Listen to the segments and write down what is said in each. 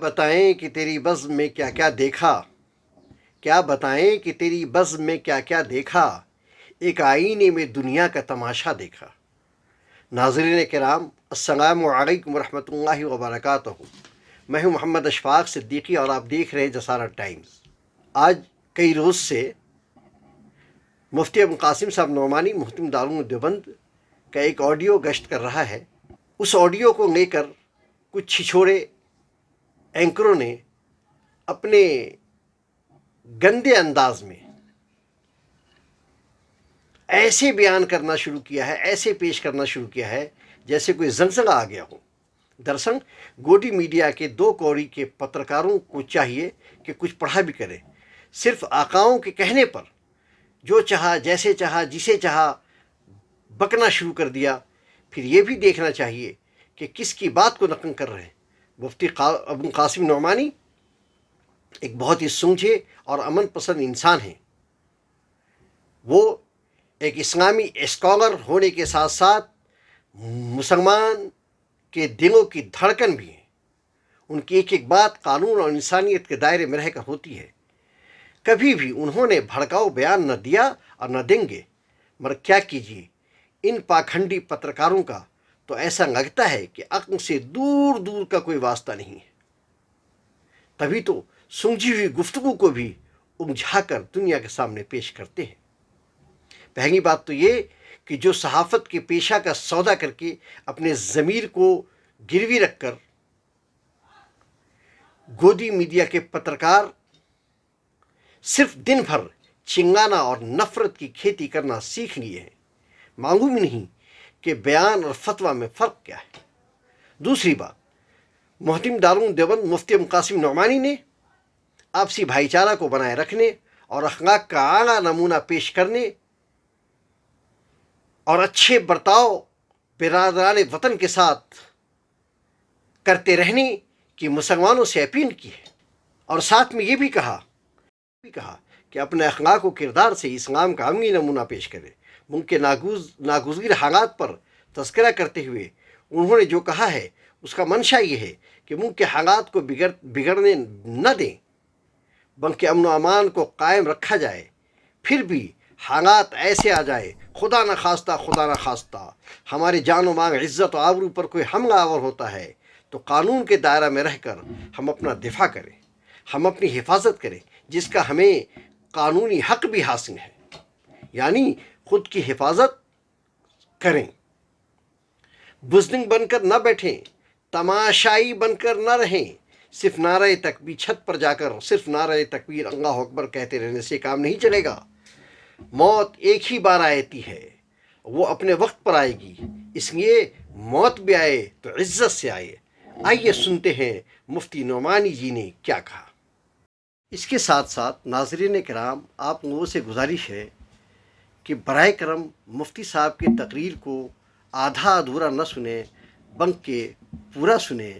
بتائیں کہ تیری بزم میں کیا کیا دیکھا، کیا بتائیں کہ تیری بزم میں کیا کیا دیکھا، ایک آئینے میں دنیا کا تماشا دیکھا۔ ناظرین کرام، السلام علیکم ورحمۃ اللہ وبرکاتہ۔ میں ہوں محمد اشفاق صدیقی اور آپ دیکھ رہے ہیں جسارت ٹائمز۔ آج کئی روز سے مفتی ابو القاسم صاحب نعمانی محتم دارالعلوم دیوبند کا ایک آڈیو گشت کر رہا ہے۔ اس آڈیو کو لے کر کچھ چھچھوڑے اینکروں نے اپنے گندے انداز میں ایسے بیان کرنا شروع کیا ہے، ایسے پیش کرنا شروع کیا ہے جیسے کوئی زلزلہ آ گیا ہو۔ دراصل گوڈی میڈیا کے دو کوڑی کے پترکاروں کو چاہیے کہ کچھ پڑھا بھی کرے۔ صرف آقاؤں کے کہنے پر جو چاہا، جیسے چاہا، جسے چاہا بکنا شروع کر دیا۔ پھر یہ بھی دیکھنا چاہیے کہ کس کی بات کو نقل کر رہے ہیں۔ مفتی ابو القاسم نعمانی ایک بہت ہی سمجھے اور امن پسند انسان ہیں۔ وہ ایک اسلامی اسکالر ہونے کے ساتھ ساتھ مسلمان کے دلوں کی دھڑکن بھی ہیں۔ ان کی ایک ایک بات قانون اور انسانیت کے دائرے میں رہ کر ہوتی ہے۔ کبھی بھی انہوں نے بھڑکاؤ بیان نہ دیا اور نہ دیں گے، مگر کیا کیجیے، ان پاکھنڈی پترکاروں کا تو ایسا لگتا ہے کہ عقل سے دور دور کا کوئی واسطہ نہیں ہے۔ تبھی تو سمجھی ہوئی گفتگو کو بھی الجھا کر دنیا کے سامنے پیش کرتے ہیں۔ پہلی بات تو یہ کہ جو صحافت کے پیشہ کا سودا کر کے اپنے ضمیر کو گروی رکھ کر گودی میڈیا کے پترکار صرف دن بھر چنگانا اور نفرت کی کھیتی کرنا سیکھ لیے ہیں، معلوم ہی نہیں کہ بیان اور فتویٰ میں فرق کیا ہے۔ دوسری بات، محتم دارالعلوم دیوبند مفتی ابو القاسم نعمانی نے آپسی بھائی چارہ کو بنائے رکھنے اور اخلاق کا اعلیٰ نمونہ پیش کرنے اور اچھے برتاؤ برادران وطن کے ساتھ کرتے رہنے کی مسلمانوں سے اپیل کی ہے، اور ساتھ میں یہ بھی کہا کہ اپنے اخلاق و کردار سے اسلام کا عملی نمونہ پیش کرے۔ ملک کے ناگزیر حالات پر تذکرہ کرتے ہوئے انہوں نے جو کہا ہے اس کا منشا یہ ہے کہ ملک کے حالات کو بگڑنے نہ دیں، بلکہ امن و امان کو قائم رکھا جائے۔ پھر بھی حالات ایسے آ جائے، خدا نہ خواستہ ہمارے جان و مال، عزت و آبرو پر کوئی حملہ آور ہوتا ہے تو قانون کے دائرہ میں رہ کر ہم اپنا دفاع کریں، ہم اپنی حفاظت کریں، جس کا ہمیں قانونی حق بھی حاصل ہے، یعنی خود کی حفاظت کریں۔ بزدل بن کر نہ بیٹھیں، تماشائی بن کر نہ رہیں۔ صرف نعرہ تکبیر، چھت پر جا کر صرف نعرہ تکبیر اللہ اکبر کہتے رہنے سے کام نہیں چلے گا۔ موت ایک ہی بار آتی ہے، وہ اپنے وقت پر آئے گی، اس لیے موت بھی آئے تو عزت سے آئے۔ آئیے سنتے ہیں مفتی نعمانی جی نے کیا کہا۔ اس کے ساتھ ساتھ ناظرین کرام، آپ لوگوں سے گزارش ہے کہ برائے کرم مفتی صاحب کی تقریر کو آدھا ادھورا نہ سنیں، بلکہ پورا سنیں۔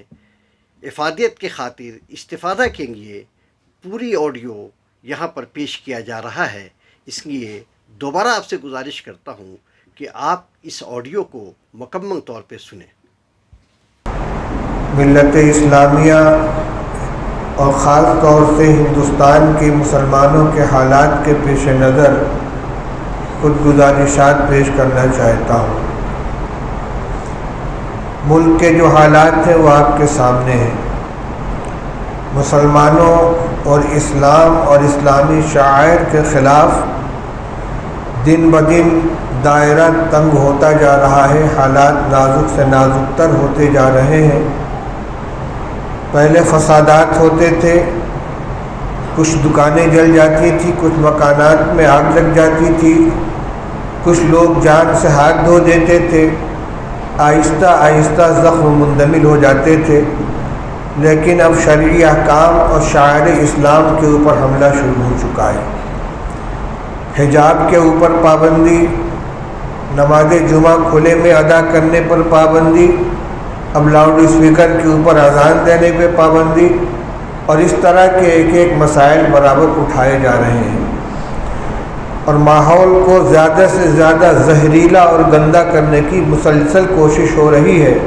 افادیت کے خاطر استفادہ کے لیے پوری آڈیو یہاں پر پیش کیا جا رہا ہے، اس لیے دوبارہ آپ سے گزارش کرتا ہوں کہ آپ اس آڈیو کو مکمل طور پہ سنیں۔ ملت اسلامیہ اور خاص طور سے ہندوستان کے مسلمانوں کے حالات کے پیش نظر کچھ گزارشات پیش کرنا چاہتا ہوں۔ ملک کے جو حالات ہیں وہ آپ کے سامنے ہیں۔ مسلمانوں اور اسلام اور اسلامی شعائر کے خلاف دن بدن دائرہ تنگ ہوتا جا رہا ہے، حالات نازک سے نازک تر ہوتے جا رہے ہیں۔ پہلے فسادات ہوتے تھے، کچھ دکانیں جل جاتی تھیں، کچھ مکانات میں آگ لگ جاتی تھی، کچھ لوگ جان سے ہاتھ دھو دیتے تھے، آہستہ آہستہ زخم مندمل ہو جاتے تھے۔ لیکن اب شرعی احکام اور شعائر اسلام کے اوپر حملہ شروع ہو چکا ہے۔ حجاب کے اوپر پابندی، نماز جمعہ کھلے میں ادا کرنے پر پابندی، اب لاؤڈ اسپیکر کے اوپر اذان دینے پہ پابندی، اور اس طرح کے ایک ایک مسائل برابر اٹھائے جا رہے ہیں، اور ماحول کو زیادہ سے زیادہ زہریلا اور گندا کرنے کی مسلسل کوشش ہو رہی ہے۔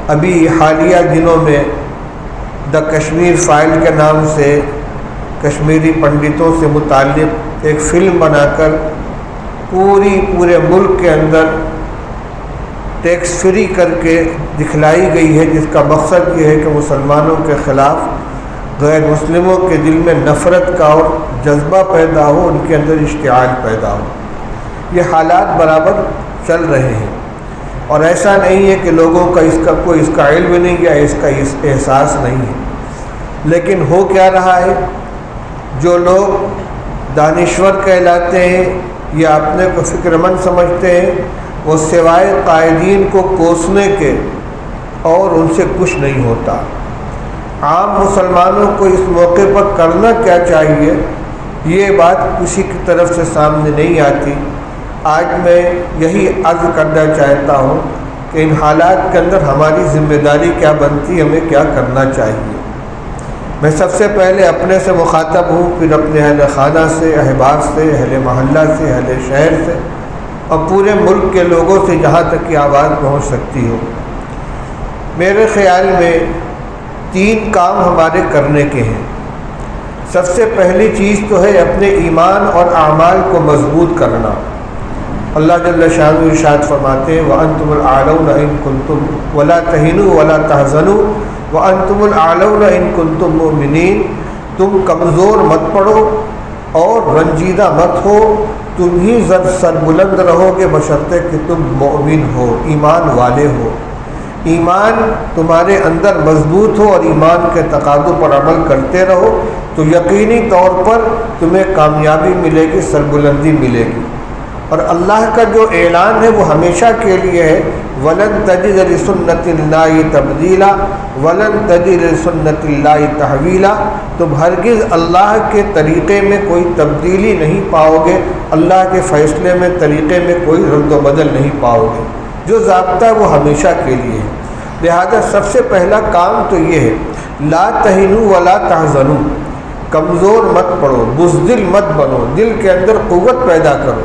ابھی حالیہ دنوں میں دا کشمیر فائل کے نام سے کشمیری پنڈتوں سے متعلق ایک فلم بنا کر پورے ملک کے اندر ٹیکس فری کر کے دکھلائی گئی ہے، جس کا مقصد یہ ہے کہ مسلمانوں کے خلاف غیر مسلموں کے دل میں نفرت کا اور جذبہ پیدا ہو، ان کے اندر اشتعال پیدا ہو۔ یہ حالات برابر چل رہے ہیں، اور ایسا نہیں ہے کہ لوگوں کا اس کا علم نہیں یا اس کا احساس نہیں ہے، لیکن ہو کیا رہا ہے، جو لوگ دانشور کہلاتے ہیں یا اپنے کو فکر مند سمجھتے ہیں، وہ سوائے قائدین کو کوسنے کے اور ان سے کچھ نہیں ہوتا۔ عام مسلمانوں کو اس موقع پر کرنا کیا چاہیے، یہ بات کسی کی طرف سے سامنے نہیں آتی۔ آج میں یہی عرض کرنا چاہتا ہوں کہ ان حالات کے اندر ہماری ذمہ داری کیا بنتی، ہمیں کیا کرنا چاہیے۔ میں سب سے پہلے اپنے سے مخاطب ہوں، پھر اپنے اہل خانہ سے، احباب سے، اہل محلہ سے، اہل شہر سے، اور پورے ملک کے لوگوں سے جہاں تک کہ آواز پہنچ سکتی ہو۔ میرے خیال میں 3 کام ہمارے کرنے کے ہیں۔ سب سے پہلی چیز تو ہے اپنے ایمان اور اعمال کو مضبوط کرنا۔ اللہ جل شانہ ارشاد فرماتے ہیں وَأَنْتُمُ الْأَعْلَوْنَ إِن كُنتُمْ وَلَا تَهِنُوا وَلَا تَحْزَنُوا وَأَنْتُمُ الْأَعْلَوْنَ إِن كُنتُم مُؤْمِنِينَ۔ تم کمزور مت پڑو اور رنجیدہ مت ہو، تم ہی سربلند رہو گے بشرطے کہ تم مومن ہو، ایمان والے ہو۔ ایمان تمہارے اندر مضبوط ہو اور ایمان کے تقاضوں پر عمل کرتے رہو تو یقینی طور پر تمہیں کامیابی ملے گی، سربلندی ملے گی۔ اور اللہ کا جو اعلان ہے وہ ہمیشہ کے لیے ہے وَلَن تَجِدَ لِسُنَّتِ اللَّهِ تَبْدِيلًا وَلَن تَجِدَ لِسُنَّتِ اللَّهِ تَحْوِيلًا۔ تم ہرگز اللہ کے طریقے میں کوئی تبدیلی نہیں پاؤ گے، اللہ کے فیصلے میں، طریقے میں کوئی رد و بدل نہیں پاؤ گے۔ جو ضابطہ ہے وہ ہمیشہ کے لیے ہے۔ لہذا سب سے پہلا کام تو یہ ہے لا تہنوا ولا تحزنوا، کمزور مت پڑو، بزدل مت بنو، دل کے اندر قوت پیدا کرو۔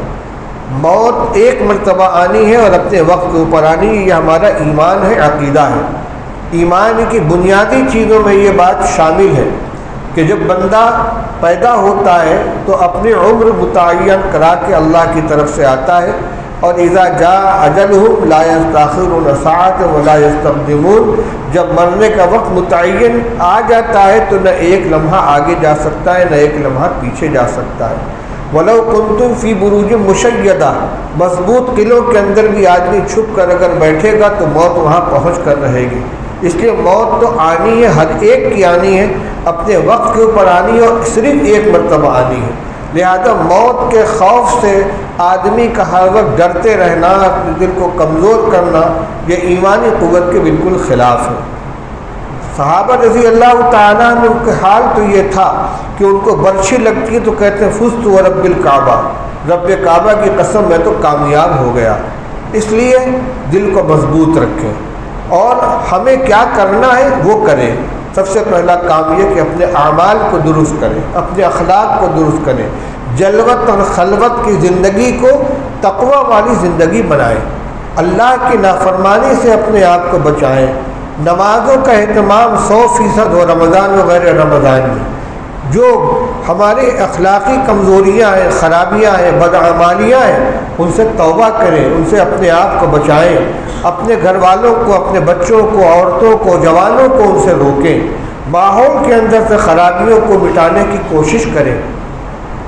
موت ایک مرتبہ آنی ہے اور اپنے وقت کے اوپر آنی ہے، یہ ہمارا ایمان ہے، عقیدہ ہے۔ ایمان کی بنیادی چیزوں میں یہ بات شامل ہے کہ جب بندہ پیدا ہوتا ہے تو اپنی عمر متعین کرا کے اللہ کی طرف سے آتا ہے، اور اذا جاء اجلهم لا يستأخرون ساعة ولا يستقدمون، جب مرنے کا وقت متعین آ جاتا ہے تو نہ ایک لمحہ آگے جا سکتا ہے نہ ایک لمحہ پیچھے جا سکتا ہے۔ وَلَوْ كُنْتُمْ فِي بُرُوجٍ مُشَيَّدَةٍ، مضبوط قلعوں کے اندر بھی آدمی چھپ کر اگر بیٹھے گا تو موت وہاں پہنچ کر رہے گی۔ اس لیے موت تو آنی ہے، ہر ایک کی آنی ہے، اپنے وقت کے اوپر آنی ہے اور صرف ایک مرتبہ آنی ہے۔ لہذا موت کے خوف سے آدمی کا ہر وقت ڈرتے رہنا، اپنے دل کو کمزور کرنا، یہ ایمانی قوت کے بالکل خلاف ہے۔ صحابہ رضی اللہ تعالیٰ عنہ کے حال تو یہ تھا کہ ان کو برچھی لگتی ہے تو کہتے ہیں فزت ورب الکعبہ، رب کعبہ کی قسم میں تو کامیاب ہو گیا۔ اس لیے دل کو مضبوط رکھیں اور ہمیں کیا کرنا ہے وہ کریں۔ سب سے پہلا کام یہ کہ اپنے اعمال کو درست کریں، اپنے اخلاق کو درست کریں، جلوت اور خلوت کی زندگی کو تقوی والی زندگی بنائیں، اللہ کی نافرمانی سے اپنے آپ کو بچائیں، نمازوں کا اہتمام 100% ہو رمضان و غیر رمضان میں۔ جو ہمارے اخلاقی کمزوریاں ہیں، خرابیاں ہیں، بدعمالیاں ہیں، ان سے توبہ کریں، ان سے اپنے آپ کو بچائیں، اپنے گھر والوں کو، اپنے بچوں کو، عورتوں کو، جوانوں کو ان سے روکیں، ماحول کے اندر سے خرابیوں کو مٹانے کی کوشش کریں،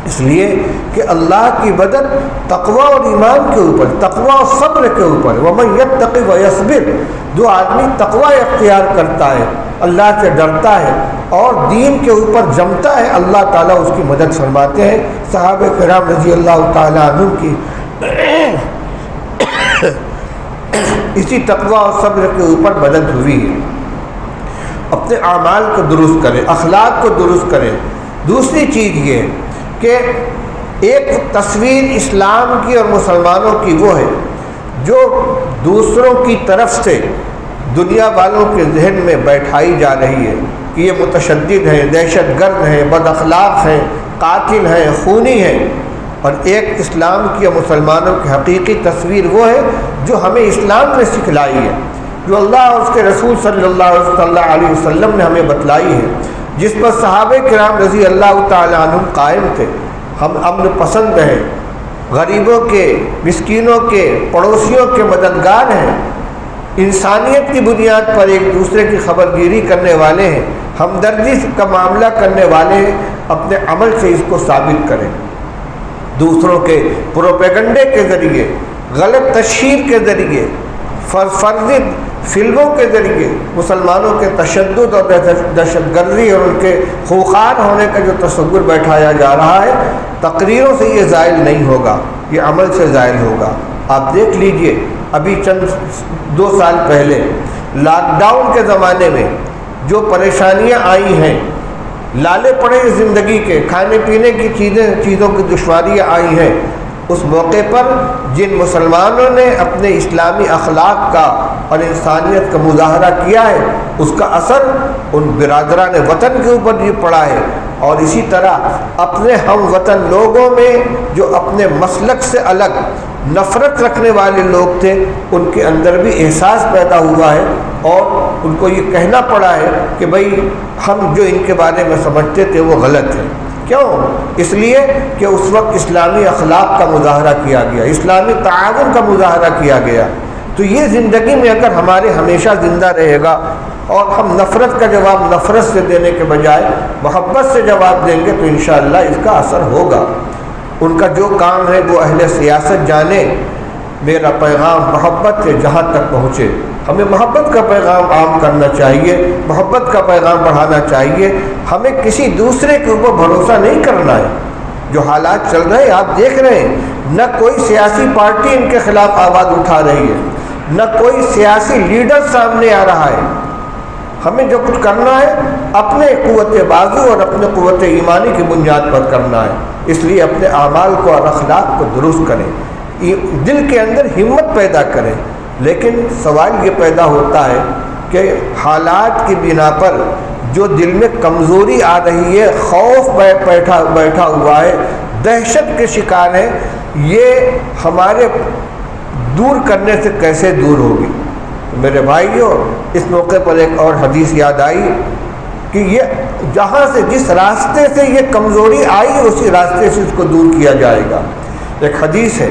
اس لیے کہ اللہ کی مدد تقوی اور ایمان کے اوپر، تقوی اور صبر کے اوپر۔ وَمَن يَتَّقِ وَيَصْبِرْ، جو آدمی تقوی اختیار کرتا ہے، اللہ سے ڈرتا ہے اور دین کے اوپر جمتا ہے، اللہ تعالیٰ اس کی مدد فرماتے ہیں۔ صحابہ کرام رضی اللہ تعالیٰ عنہ کی اسی تقوی اور صبر کے اوپر مدد ہوئی ہے۔ اپنے اعمال کو درست کریں، اخلاق کو درست کریں۔ دوسری چیز یہ کہ ایک تصویر اسلام کی اور مسلمانوں کی وہ ہے جو دوسروں کی طرف سے دنیا والوں کے ذہن میں بیٹھائی جا رہی ہے کہ یہ متشدد ہیں، دہشت گرد ہیں، بد اخلاق ہیں، قاتل ہیں، خونی ہیں۔ اور ایک اسلام کی اور مسلمانوں کی حقیقی تصویر وہ ہے جو ہمیں اسلام نے سکھلائی ہے جو اللہ اور اس کے رسول صلی اللہ علیہ وسلم نے ہمیں بتلائی ہے، جس پر صحابہ کرام رضی اللہ تعالیٰ عنہم قائم تھے۔ ہم امن پسند ہیں، غریبوں کے، مسکینوں کے، پڑوسیوں کے مددگار ہیں، انسانیت کی بنیاد پر ایک دوسرے کی خبرگیری کرنے والے ہیں، ہمدردی کا معاملہ کرنے والے ہیں۔ اپنے عمل سے اس کو ثابت کریں۔ دوسروں کے پروپیگنڈے کے ذریعے، غلط تشہیر کے ذریعے، فرضی فلموں کے ذریعے مسلمانوں کے تشدد اور دہشت گردی اور ان کے خوخار ہونے کا جو تصور بیٹھایا جا رہا ہے، تقریروں سے یہ زائل نہیں ہوگا، یہ عمل سے زائل ہوگا۔ آپ دیکھ لیجئے، ابھی چند 2 سال پہلے لاک ڈاؤن کے زمانے میں جو پریشانیاں آئی ہیں، لالے پڑے زندگی کے، کھانے پینے کی چیزوں کی دشواریاں آئی ہیں، اس موقع پر جن مسلمانوں نے اپنے اسلامی اخلاق کا اور انسانیت کا مظاہرہ کیا ہے، اس کا اثر ان برادران وطن کے اوپر بھی پڑا ہے۔ اور اسی طرح اپنے ہم وطن لوگوں میں جو اپنے مسلک سے الگ نفرت رکھنے والے لوگ تھے، ان کے اندر بھی احساس پیدا ہوا ہے اور ان کو یہ کہنا پڑا ہے کہ بھئی ہم جو ان کے بارے میں سمجھتے تھے وہ غلط ہے۔ کیوں؟ اس لیے کہ اس وقت اسلامی اخلاق کا مظاہرہ کیا گیا، اسلامی تعاون کا مظاہرہ کیا گیا۔ تو یہ زندگی میں اگر ہمارے ہمیشہ زندہ رہے گا اور ہم نفرت کا جواب نفرت سے دینے کے بجائے محبت سے جواب دیں گے تو انشاءاللہ اس کا اثر ہوگا۔ ان کا جو کام ہے وہ اہل سیاست جانے، میرا پیغام محبت سے جہاں تک پہنچے۔ ہمیں محبت کا پیغام عام کرنا چاہیے، محبت کا پیغام بڑھانا چاہیے۔ ہمیں کسی دوسرے کے اوپر بھروسہ نہیں کرنا ہے۔ جو حالات چل رہے ہیں آپ دیکھ رہے ہیں، نہ کوئی سیاسی پارٹی ان کے خلاف آواز اٹھا رہی ہے، نہ کوئی سیاسی لیڈر سامنے آ رہا ہے۔ ہمیں جو کچھ کرنا ہے اپنے قوت بازو اور اپنے قوت ایمانی کی بنیاد پر کرنا ہے۔ اس لیے اپنے اعمال کو اور اخلاق کو درست کریں، دل کے اندر ہمت پیدا کریں۔ لیکن سوال یہ پیدا ہوتا ہے کہ حالات کی بنا پر جو دل میں کمزوری آ رہی ہے، خوف بیٹھا ہوا ہے، دہشت کے شکار ہے، یہ ہمارے دور کرنے سے کیسے دور ہوگی؟ میرے بھائیوں، اس موقع پر ایک اور حدیث یاد آئی کہ یہ جہاں سے جس راستے سے یہ کمزوری آئی اسی راستے سے اس کو دور کیا جائے گا۔ ایک حدیث ہے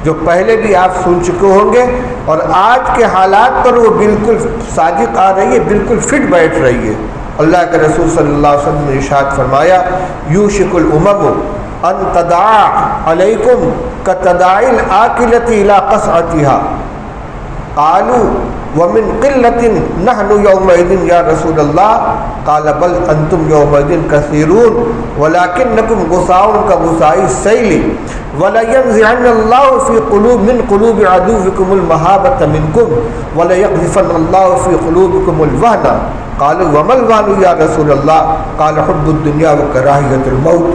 جو پہلے بھی آپ سن چکے ہوں گے اور آج کے حالات پر وہ بالکل صادق آ رہی ہے، بالکل فٹ بیٹھ رہی ہے۔ اللہ کے رسول صلی اللہ علیہ وسلم نے ارشاد فرمایا، یوشک الامم ان تداع علیکم کتداعی الآکلۃ الی قصعتها قالوا ومن قلة نحن يومئذ يا رسول الله قال بل انتم يومئذ كثيرون ولكنكم غثاء كغثاء السيل ولينزعن الله في قلوب عدوكم المهابة منكم وليقذفن الله في قلوبكم الوهن قالوا وما الوهن يا رسول الله قال حب الدنيا وكراهية الموت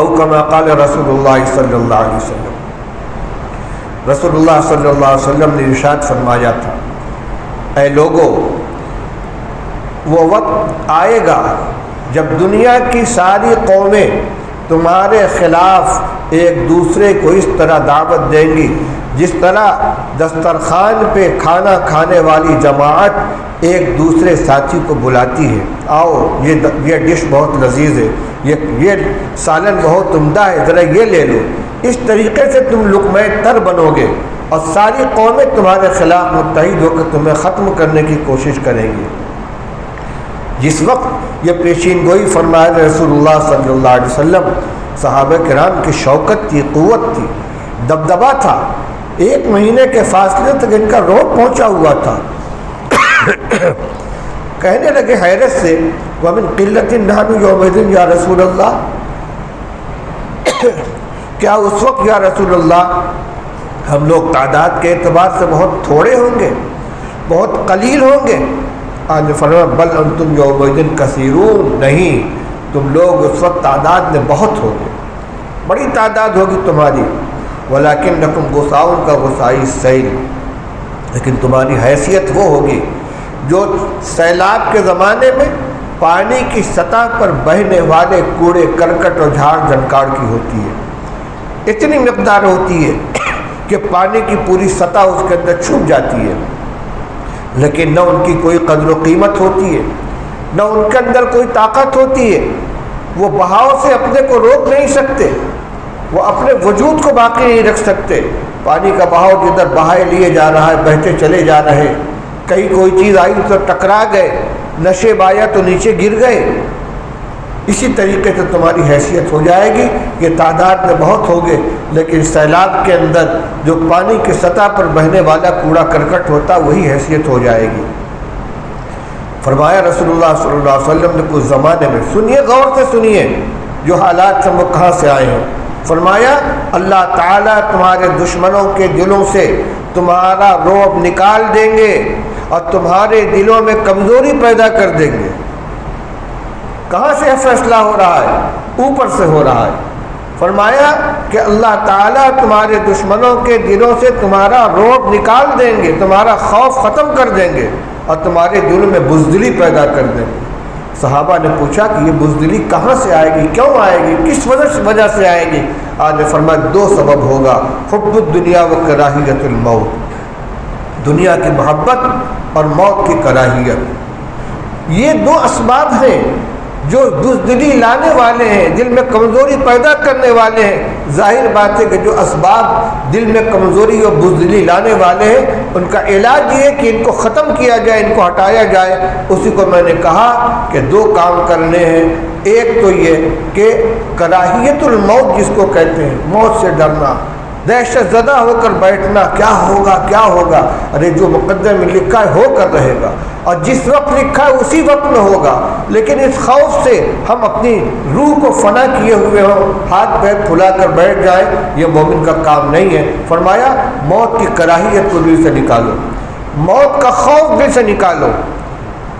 او کما قال رسول اللہ صلی اللہ علیہ وسلم۔ رسول اللہ صلی اللہ علیہ وسلم نے ارشاد فرمایا تھا، اے لوگو، وہ وقت آئے گا جب دنیا کی ساری قومیں تمہارے خلاف ایک دوسرے کو اس طرح دعوت دیں گی جس طرح دسترخوان پہ کھانا کھانے والی جماعت ایک دوسرے ساتھی کو بلاتی ہے، آؤ یہ ڈش بہت لذیذ ہے، یہ سالن بہت عمدہ ہے، ذرا یہ لے لو۔ اس طریقے سے تم لقمہ تر بنو گے اور ساری قومیں تمہارے خلاف متحد ہو کر تمہیں ختم کرنے کی کوشش کریں گی۔ جس وقت یہ پیشین گوئی فرمایا رسول اللہ صلی اللہ علیہ وسلم، صحابہ کرام کی شوکت تھی، قوت تھی، دبدبا تھا، 1 مہینے کے فاصلے تک ان کا روپ پہنچا ہوا تھا۔ کہنے لگے حیرت سے، وَمِن قِلَّةٍ نَحْنُ يَوْمَئِذٍ یا رسول اللہ، کیا اس وقت یا رسول اللہ ہم لوگ تعداد کے اعتبار سے بہت تھوڑے ہوں گے، بہت قلیل ہوں گے؟ آج نے فرمایا بل انتم یومئذ کثیرون، نہیں، تم لوگ اس وقت تعداد میں بہت ہوگے، بڑی تعداد ہوگی تمہاری، ولیکنکم غثاء کغثاء السیل، لیکن تمہاری حیثیت وہ ہوگی جو سیلاب کے زمانے میں پانی کی سطح پر بہنے والے کوڑے کرکٹ اور جھاڑ جھنکاڑ کی ہوتی ہے۔ اتنی مقدار ہوتی ہے کہ پانی کی پوری سطح اس کے اندر چھپ جاتی ہے، لیکن نہ ان کی کوئی قدر و قیمت ہوتی ہے، نہ ان کے اندر کوئی طاقت ہوتی ہے، وہ بہاؤ سے اپنے کو روک نہیں سکتے، وہ اپنے وجود کو باقی نہیں رکھ سکتے۔ پانی کا بہاؤ جدھر بہائے لیے جا رہا ہے، بہتے چلے جا رہے ہیں، کہیں کوئی چیز آئی تو ٹکرا گئے، نشیب آیا تو نیچے گر گئے۔ اسی طریقے سے تمہاری حیثیت ہو جائے گی، یہ تعداد میں بہت ہوگے، لیکن سیلاب کے اندر جو پانی کی سطح پر بہنے والا کوڑا کرکٹ ہوتا وہی حیثیت ہو جائے گی۔ فرمایا رسول اللہ صلی اللہ علیہ وسلم نے کچھ زمانے میں، سنیے غور سے سنیے جو حالات سے وہ کہاں سے آئے ہیں، فرمایا اللہ تعالیٰ تمہارے دشمنوں کے دلوں سے تمہارا رعب نکال دیں گے اور تمہارے دلوں میں کمزوری پیدا کر دیں گے۔ کہاں سے فیصلہ ہو رہا ہے؟ اوپر سے ہو رہا ہے۔ فرمایا کہ اللہ تعالیٰ تمہارے دشمنوں کے دلوں سے تمہارا رعب نکال دیں گے، تمہارا خوف ختم کر دیں گے اور تمہارے دل میں بزدلی پیدا کر دیں گے۔ صحابہ نے پوچھا کہ یہ بزدلی کہاں سے آئے گی، کیوں آئے گی، کس وجہ سے آئے گی؟ آپ نے فرمایا دو سبب ہوگا، حب الدنیا و کراہیت الموت، دنیا کی محبت اور موت کی کراہیت۔ یہ دو اسباب ہیں جو بزدلی لانے والے ہیں، دل میں کمزوری پیدا کرنے والے ہیں۔ ظاہر بات ہے کہ جو اسباب دل میں کمزوری اور بزدلی لانے والے ہیں ان کا علاج یہ ہے کہ ان کو ختم کیا جائے، ان کو ہٹایا جائے۔ اسی کو میں نے کہا کہ دو کام کرنے ہیں، ایک تو یہ کہ کراہیت الموت جس کو کہتے ہیں، موت سے ڈرنا، دہشت زدہ ہو کر بیٹھنا، کیا ہوگا کیا ہوگا، ارے جو مقدر میں لکھا ہے ہو کر رہے گا، اور جس وقت لکھا ہے اسی وقت میں ہوگا، لیکن اس خوف سے ہم اپنی روح کو فنا کیے ہوئے ہوں، ہاتھ پیر پھلا کر بیٹھ جائیں، یہ مومن کا کام نہیں ہے۔ فرمایا موت کی کراہیت کو دل سے نکالو، موت کا خوف دل سے نکالو،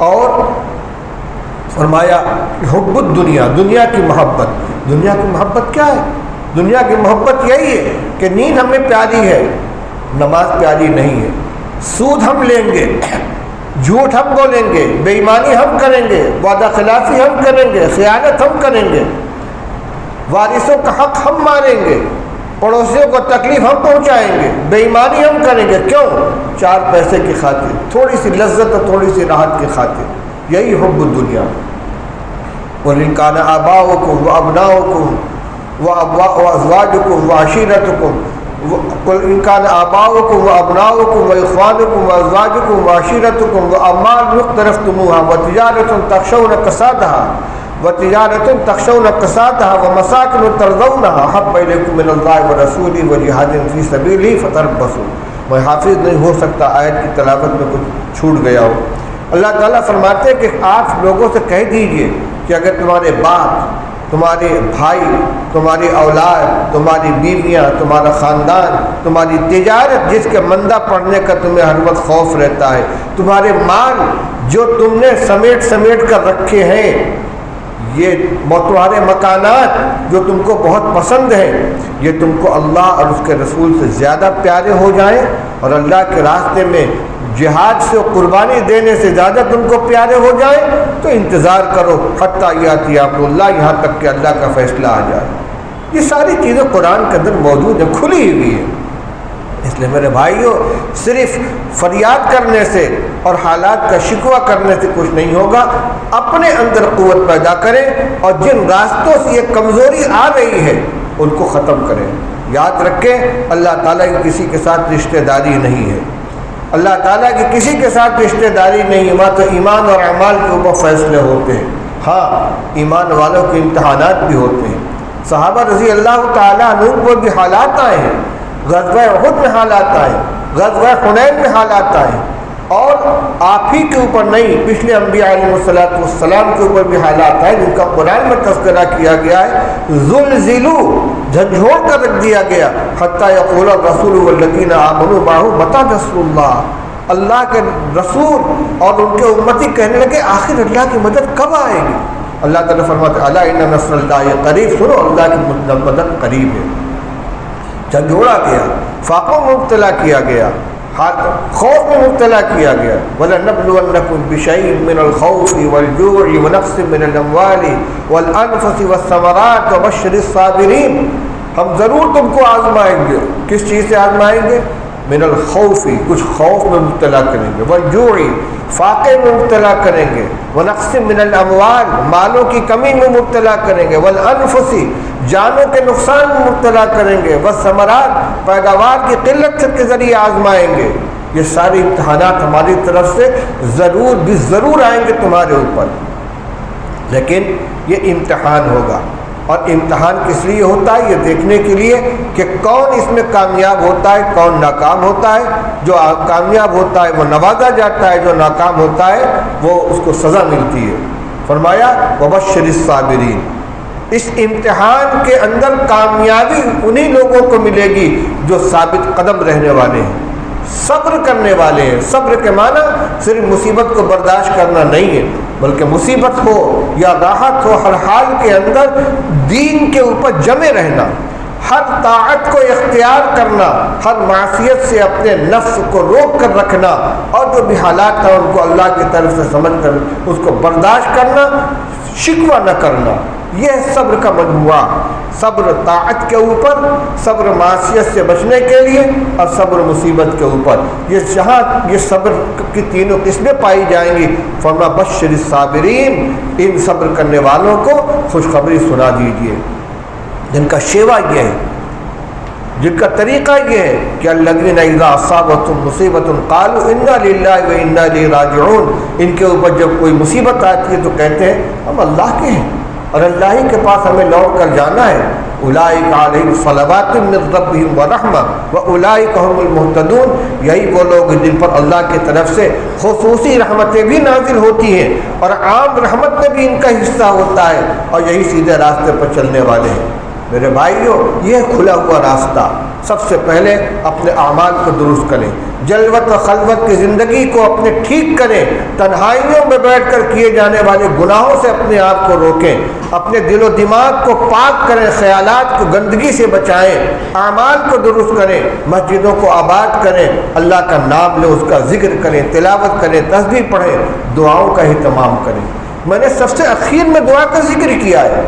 اور فرمایا حب الدنیا، دنیا کی محبت۔ دنیا کی محبت کیا ہے؟ دنیا کی محبت یہی ہے کہ نیند ہمیں پیاری ہے، نماز پیاری نہیں ہے، سود ہم لیں گے، جھوٹ ہم بولیں گے، بے ایمانی ہم کریں گے، وعدہ خلافی ہم کریں گے، خیانت ہم کریں گے، وارثوں کا حق ہم ماریں گے، پڑوسیوں کو تکلیف ہم پہنچائیں گے، بے ایمانی ہم کریں گے۔ کیوں؟ چار پیسے کی خاطر، تھوڑی سی لذت اور تھوڑی سی راحت کی خاطر، یہی حب الدنیا۔ وَإِنْ كَانَ آبَاؤُكُمْ وَأَبْنَاؤُكُمْ وَأَزْوَاجُكُمْ وَعَشِيرَتُكُمْ قُلْ إِنْ كَانَ آبَاؤُكُمْ وَأَبْنَاؤُكُمْ وَإِخْوَانُكُمْ وَأَزْوَاجُكُمْ وَعَشِيرَتُكُمْ وَأَمْوَالٌ اقْتَرَفْتُمُوهَا وَتِجَارَةٌ تَخْشَوْنَ كَسَادَهَا وَمَسَاكِنُ تَرْضَوْنَهَا أَحَبَّ إِلَيْكُم مِّنَ اللَّهِ وَرَسُولِهِ وَجِهَادٍ فِي سَبِيلِهِ فَتَرَبَّصُوا۔ میں حافظ نہیں ہو سکتا، آیت کی تلاوت میں کچھ چھوٹ گیا ہو۔ اللہ تعالیٰ فرماتے ہیں کہ آپ لوگوں سے کہہ دیجئے کہ اگر تمہارے باپ، تمہارے بھائی، تمہاری اولاد، تمہاری بیویاں، تمہارا خاندان، تمہاری تجارت جس کے مندہ پڑنے کا تمہیں ہر وقت خوف رہتا ہے، تمہارے مال جو تم نے سمیٹ کر رکھے ہیں، یہ تمہارے مکانات جو تم کو بہت پسند ہیں، یہ تم کو اللہ اور اس کے رسول سے زیادہ پیارے ہو جائیں اور اللہ کے راستے میں جہاد سے قربانی دینے سے زیادہ تم کو پیارے ہو جائیں، تو انتظار کرو حتیٰ یاتی امر اللہ، یہاں تک کہ اللہ کا فیصلہ آ جائے۔ یہ ساری چیزیں قرآن کے اندر موجود ہیں، کھلی ہوئی ہیں۔ اس لیے میرے بھائیوں، صرف فریاد کرنے سے اور حالات کا شکوہ کرنے سے کچھ نہیں ہوگا، اپنے اندر قوت پیدا کریں اور جن راستوں سے یہ کمزوری آ رہی ہے ان کو ختم کریں۔ یاد رکھیں اللہ تعالیٰ کی کسی کے ساتھ رشتہ داری نہیں ہے، اللہ تعالیٰ کی کسی کے ساتھ رشتہ داری نہیں ہے، وہاں تو ایمان اور اعمال کے اوپر فیصلے ہوتے ہیں۔ ہاں ایمان والوں کے امتحانات بھی ہوتے ہیں، صحابہ رضی اللہ تعالیٰ عنہ کو بھی حالات آئے ہیں، غزوہ احد میں حالات آئے، غزوہ حنین میں حالات آئے، اور آپ ہی کے اوپر نہیں، پچھلے انبیاء علیہ السلام کے اوپر بھی حالات آئے جن کا قرآن میں تذکرہ کیا گیا ہے۔ زلزلوا، جھنجھوڑ کر رکھ دیا گیا، حتیٰ یقول الرسول والذین آمنوا معہ متی نصر اللہ، اللہ کے رسول اور ان کے امتی کہنے لگے آخر اللہ کی مدد کب آئے گی؟ اللہ تعالیٰ فرماتے الا ان نصر اللہ قریب، سنو اللہ کی مدد قریب ہے۔ جھنجھوڑا گیا، فاقوں میں مبتلا کیا گیا، خوف میں مبتلا کیا گیا۔ وَلَنَبْلُوَنَّكُمْ بِشَيْءٍ مِّنَ الْخَوْفِ وَالْجُوعِ وَنَقْصٍ مِّنَ الْأَمْوَالِ وَالْأَنفُسِ وَالثَّمَرَاتِ وَبَشِّرِ الصَّابِرِينَ۔ ہم ضرور تم کو آزمائیں گے. کس چیز سے آزمائیں گے؟ من الخوفی، کچھ خوف میں مبتلا کریں گے، والجوعی، فاقے میں مبتلا کریں گے، ونقص من الاموال، مالوں کی کمی میں مبتلا کریں گے، والانفسی، جانوں کے نقصان میں مبتلا کریں گے، والثمرات، پیداوار کی قلت کے ذریعے آزمائیں گے. یہ سارے امتحانات ہماری طرف سے ضرور آئیں گے تمہارے اوپر. لیکن یہ امتحان ہوگا، اور امتحان کس لیے ہوتا ہے؟ یہ دیکھنے کے لیے کہ کون اس میں کامیاب ہوتا ہے، کون ناکام ہوتا ہے. جو کامیاب ہوتا ہے وہ نوازا جاتا ہے، جو ناکام ہوتا ہے وہ اس کو سزا ملتی ہے. فرمایا وبشر الصابرین. اس امتحان کے اندر کامیابی انہی لوگوں کو ملے گی جو ثابت قدم رہنے والے ہیں، صبر کرنے والے ہیں. صبر کے معنی صرف مصیبت کو برداشت کرنا نہیں ہے، بلکہ مصیبت ہو یا راحت ہو، ہر حال کے اندر دین کے اوپر جمے رہنا، ہر طاعت کو اختیار کرنا، ہر معصیت سے اپنے نفس کو روک کر رکھنا، اور جو بھی حالات ہیں ان کو اللہ کی طرف سے سمجھ کر اس کو برداشت کرنا، شکوہ نہ کرنا. یہ صبر کا مجموعہ. صبر طاعت کے اوپر، صبر معصیت سے بچنے کے لیے، اور صبر مصیبت کے اوپر. یہ صبر کی تینوں قسمیں پائی جائیں گی. فرما بشر الصابرین، ان صبر کرنے والوں کو خوشخبری سنا دیجیے، جن کا شیوا یہ ہے، جن کا طریقہ یہ ہے کہ الذین اذا اصابتهم مصیبۃ قالوا انا للہ وانا الیہ راجعون. ان کے اوپر جب کوئی مصیبت آتی ہے تو کہتے ہیں ہم اللہ کے ہیں اور اللہ ہی کے پاس ہمیں لوٹ کر جانا ہے. اولئک علیہم صلوات من ربہم ورحمہ واولئک هم المہتدون. یہی وہ لوگ جن پر اللہ کی طرف سے خصوصی رحمتیں بھی نازل ہوتی ہیں اور عام رحمت میں بھی ان کا حصہ ہوتا ہے، اور یہی سیدھے راستے پر چلنے والے ہیں. میرے بھائیوں، یہ کھلا ہوا راستہ. سب سے پہلے اپنے اعمال کو درست کریں، جلوت و خلوت کی زندگی کو اپنے ٹھیک کریں، تنہائیوں میں بیٹھ کر کیے جانے والے گناہوں سے اپنے آپ کو روکیں، اپنے دل و دماغ کو پاک کریں، خیالات کو گندگی سے بچائیں، اعمال کو درست کریں، مسجدوں کو آباد کریں، اللہ کا نام لیں، اس کا ذکر کریں، تلاوت کریں، تسبیح پڑھیں، دعاؤں کا اہتمام کریں. میں نے سب سے اخیر میں دعا کا ذکر کیا ہے.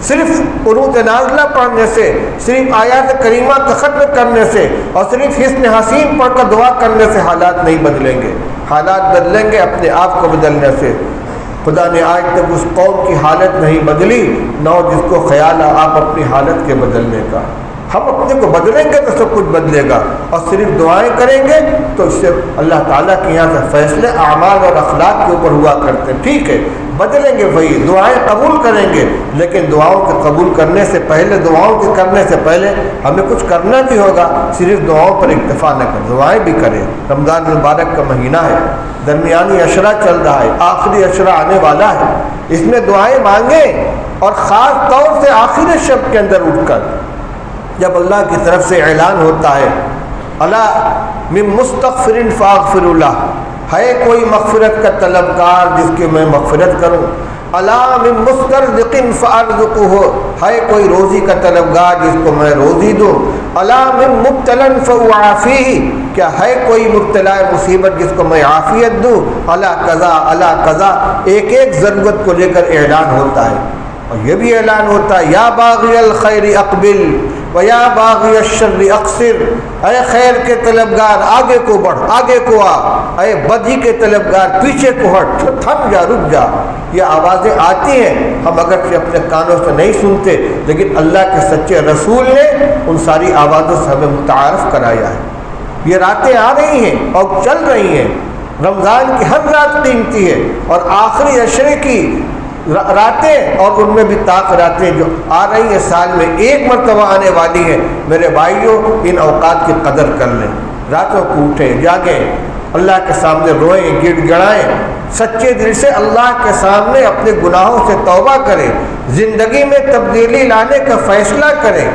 صرف قنوت نازلہ پڑھنے سے، صرف آیات کریمہ کا ختم کرنے سے، اور صرف حسن حسین پڑھ کر دعا کرنے سے حالات نہیں بدلیں گے. حالات بدلیں گے اپنے آپ کو بدلنے سے. خدا نے آج تک اس قوم کی حالت نہیں بدلی، نہ جس کو خیال ہے آپ اپنی حالت کے بدلنے کا. ہم اپنے کو بدلیں گے تو سب کچھ بدلے گا، اور صرف دعائیں کریں گے تو اس سے اللہ تعالیٰ کے یہاں سے فیصلے اعمال اور اخلاق کے اوپر ہوا کرتے ہیں. ٹھیک ہے، بدلیں گے وہی، دعائیں قبول کریں گے، لیکن دعاؤں کے قبول کرنے سے پہلے، دعاؤں کے کرنے سے پہلے ہمیں کچھ کرنا بھی ہوگا. صرف دعاؤں پر اکتفا نہ کریں، دعائیں بھی کریں. رمضان مبارک کا مہینہ ہے، درمیانی عشرہ چل رہا ہے، آخری عشرہ آنے والا ہے. اس میں دعائیں مانگیں، اور خاص طور سے آخری شب کے اندر اٹھ کر جب اللہ کی طرف سے اعلان ہوتا ہے الا من مستغفر فاغفر له، ہے کوئی مغفرت کا طلبگار جس کی میں مغفرت کروں. الا من مسترزق فارزقه، ہے کوئی روزی کا طلبگار جس کو میں روزی دوں. الا من مبتلا فاعافيه، کیا ہے کوئی مبتلا مصیبت جس کو میں عافیت دوں. الا قضا الا قضا، ایک ایک ضرورت کو لے کر اعلان ہوتا ہے. اور یہ بھی اعلان ہوتا ہے یا باغی الخیر اقبل ویا باغی الشر اقصر، اے خیر کے طلبگار آگے کو بڑھ، آگے کو آ، اے بدی کے طلبگار پیچھے کو ہٹ، تھم جا، رک جا. یہ آوازیں آتی ہیں، ہم اگرچہ اپنے کانوں سے نہیں سنتے، لیکن اللہ کے سچے رسول نے ان ساری آوازوں سے ہمیں متعارف کرایا ہے. یہ راتیں آ رہی ہیں اور چل رہی ہیں. رمضان کی ہر رات قیمتی ہے، اور آخری عشرے کی راتیں، اور ان میں بھی طاق راتیں جو آ رہی ہیں، سال میں ایک مرتبہ آنے والی ہیں. میرے بھائیوں، ان اوقات کی قدر کر لیں. راتوں کو اٹھیں، جاگیں، اللہ کے سامنے روئیں، گڑ گڑائیں، سچے دل سے اللہ کے سامنے اپنے گناہوں سے توبہ کریں، زندگی میں تبدیلی لانے کا فیصلہ کریں.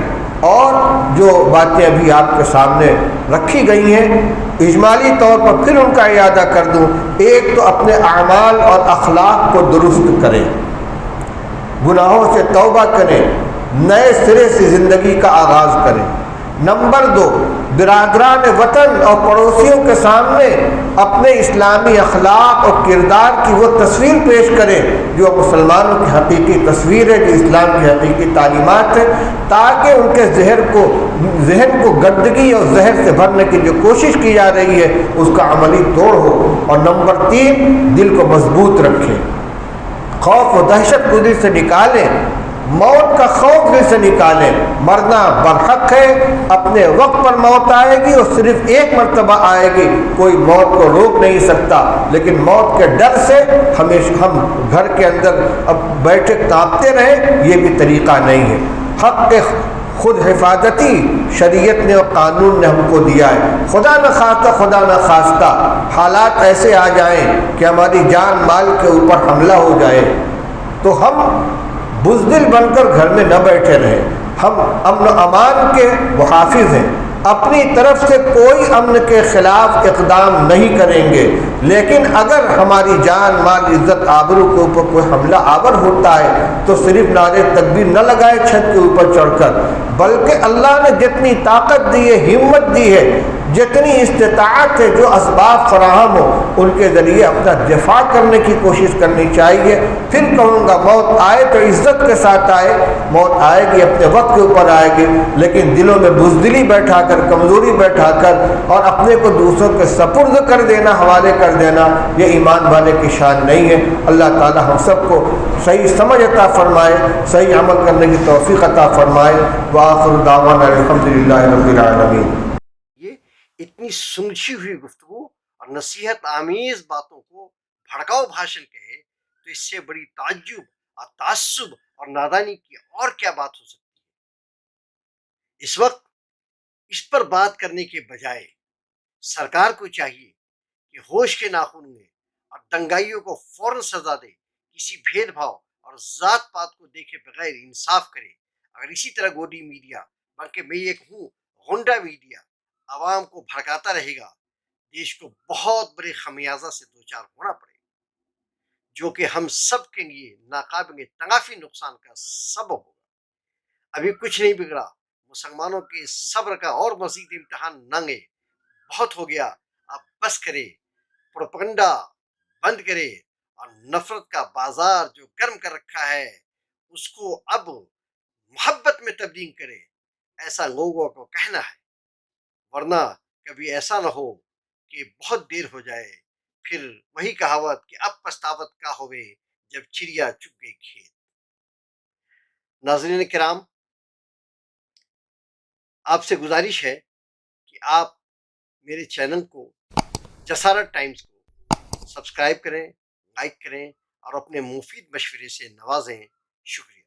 اور جو باتیں ابھی آپ کے سامنے رکھی گئی ہیں، اجمالی طور پر پھر ان کا اعادہ کر دوں. ایک تو اپنے اعمال اور اخلاق کو درست کریں، گناہوں سے توبہ کریں، نئے سرے سے زندگی کا آغاز کریں. نمبر 2، برادران وطن اور پڑوسیوں کے سامنے اپنے اسلامی اخلاق اور کردار کی وہ تصویر پیش کریں جو مسلمانوں کی حقیقی تصویر ہے، جو اسلام کی حقیقی تعلیمات ہے، تاکہ ان کے ذہن کو گندگی اور زہر سے بھرنے کی جو کوشش کی جا رہی ہے اس کا عملی توڑ ہو۔ اور نمبر 3، دل کو مضبوط رکھیں، خوف و دہشت کو دل سے نکالیں، موت کا خوف دل سے نکالیں۔ مرنا برحق ہے، اپنے وقت پر موت آئے گی اور صرف ایک مرتبہ آئے گی، کوئی موت کو روک نہیں سکتا، لیکن موت کے ڈر سے ہمیشہ ہم گھر کے اندر اب بیٹھے کانپتے رہیں، یہ بھی طریقہ نہیں ہے۔ حق خود حفاظتی شریعت نے اور قانون نے ہم کو دیا ہے۔ خدا نہ خواستہ حالات ایسے آ جائیں کہ ہماری جان مال کے اوپر حملہ ہو جائے تو ہم بزدل بن کر گھر میں نہ بیٹھے رہیں، ہم امن و امان کے محافظ ہیں، اپنی طرف سے کوئی امن کے خلاف اقدام نہیں کریں گے، لیکن اگر ہماری جان مال عزت آبرو کے اوپر کوئی حملہ آور ہوتا ہے تو صرف نعرے تکبیر نہ لگائے چھت کے اوپر چڑھ کر، بلکہ اللہ نے جتنی طاقت دی ہے، ہمت دی ہے، جتنی استطاعت ہے، جو اسباب فراہم ہو ان کے ذریعے اپنا دفاع کرنے کی کوشش کرنی چاہیے۔ پھر کہوں گا موت آئے تو عزت کے ساتھ آئے، موت آئے گی اپنے وقت کے اوپر آئے گی، لیکن دلوں میں بزدلی بیٹھا کر، کمزوری بیٹھا کر اور اپنے کو دوسروں کے سپرد کر دینا، حوالے کر دینا، یہ ایمان والے کی شان نہیں ہے۔ اللہ تعالی ہم سب کو صحیح سمجھ عطا فرمائے، صحیح عمل کرنے کی توفیق عطا فرمائے۔ وآخر دعوانا الحمدللہ رب العالمین۔ یہ اتنی سلجھی ہوئی گفتگو اور نصیحت آمیز باتوں کو بھڑکاؤ بھاشن کہے تو اس سے بڑی تعجب اور تعصب اور نادانی کی اور کیا بات ہو سکتی ہے۔ اس وقت اس پر بات کرنے کے بجائے سرکار کو چاہیے کہ ہوش کے ناخن میں اور دنگائیوں کو فوراً سزا دے، کسی بھید بھاؤ اور ذات پات کو دیکھے بغیر انصاف کرے۔ اگر اسی طرح گودی میڈیا، بلکہ میں یہ کہوں غنڈہ میڈیا، عوام کو بھڑکاتا رہے گا، دیش کو بہت بڑے خمیازہ سے دوچار ہونا پڑے گا، جو کہ ہم سب کے لیے ناقابل تغافی نقصان کا سبب ہوگا۔ ابھی کچھ نہیں بگڑا، مسلمانوں کے صبر کا اور مزید امتحان نہ لیں، بہت ہو گیا، اب بس کرے، پروپگنڈا بند کرے اور نفرت کا بازار جو گرم کر رکھا ہے اس کو اب محبت میں تبدیل کرے، ایسا لوگوں کو کہنا ہے، ورنہ کبھی ایسا نہ ہو کہ بہت دیر ہو جائے، پھر وہی کہاوت کہ اب پچھتاوت کا ہوئے جب چڑیا چگ گئی کھیت۔ ناظرین کرام، آپ سے گزارش ہے کہ آپ میرے چینل کو، جسارت ٹائمز کو سبسکرائب کریں، لائک کریں اور اپنے مفید مشورے سے نوازیں۔ شکریہ۔